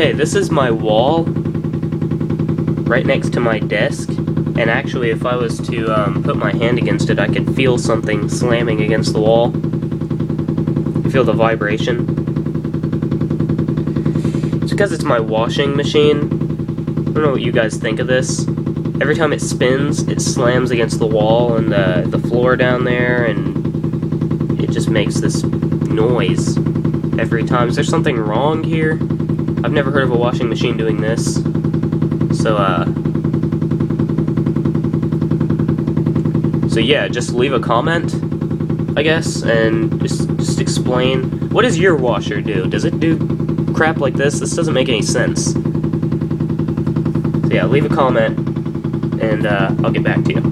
Okay, this is my wall right next to my desk, and actually if I was to put my hand against it, I could feel something slamming against the wall. You feel the vibration. It's because it's my washing machine. I don't know what you guys think of this. Every time it spins, it slams against the wall and the floor down there, and it just makes this noise every time. Is there something wrong here? I've never heard of a washing machine doing this. So yeah, just leave a comment, I guess, and just explain. What does your washer do? Does it do crap like this? This doesn't make any sense. So yeah, leave a comment, and I'll get back to you.